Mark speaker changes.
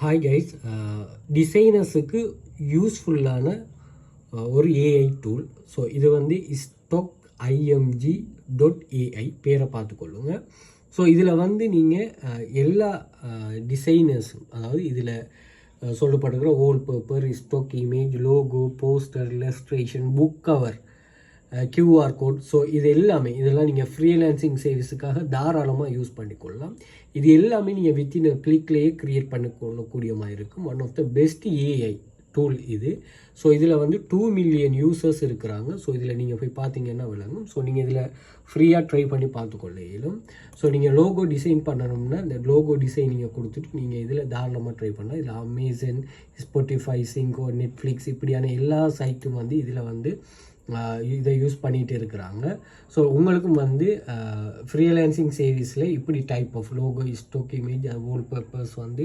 Speaker 1: Hi guys, டிசைனர்ஸுக்கு யூஸ்ஃபுல்லான ஒரு AI tool. So இது வந்து stockimg.ai பேரை பார்த்துக்கொள்ளுங்க. ஸோ இதில் வந்து நீங்கள் எல்லா டிசைனர்ஸும், அதாவது இதில் சொல்லப்படுகிற wallpaper, stock image, logo, poster, illustration, book cover, QR code, so இது எல்லாமே இதெல்லாம் நீங்கள் ஃப்ரீலான்சிங் சர்வீஸுக்காக தாராளமாக யூஸ் பண்ணிக்கொள்ளலாம். இது எல்லாமே நீங்கள் வித்தின் கிளிக்லேயே க்ரியேட் பண்ணிக்கொள்ளக்கூடிய மாதிரி இருக்கும். One of the best AI tool இது. ஸோ இதில் வந்து 2 மில்லியன் யூசர்ஸ் இருக்கிறாங்க. ஸோ இதில் நீங்கள் போய் பார்த்தீங்கன்னா விளங்கும். ஸோ நீங்கள் இதில் ஃப்ரீயாக ட்ரை பண்ணி பார்த்துக்கொள்ள இயலும். ஸோ நீங்கள் லோகோ டிசைன் பண்ணணும்னா இந்த லோகோ டிசைன் நீங்கள் கொடுத்துட்டு நீங்கள் இதில் தாராளமாக ட்ரை பண்ணலாம். இதில் அமேசான், ஸ்பாட்டிஃபை, சிங்கோ, நெட்ஃப்ளிக்ஸ் இப்படியான எல்லா சைட்டும் வந்து இதில் வந்து இதை யூஸ் பண்ணிகிட்டு இருக்கிறாங்க. ஸோ உங்களுக்கும் வந்து ஃப்ரீலான்சிங் சர்வீஸில் இப்படி type of logo, stock image, wallpapers வந்து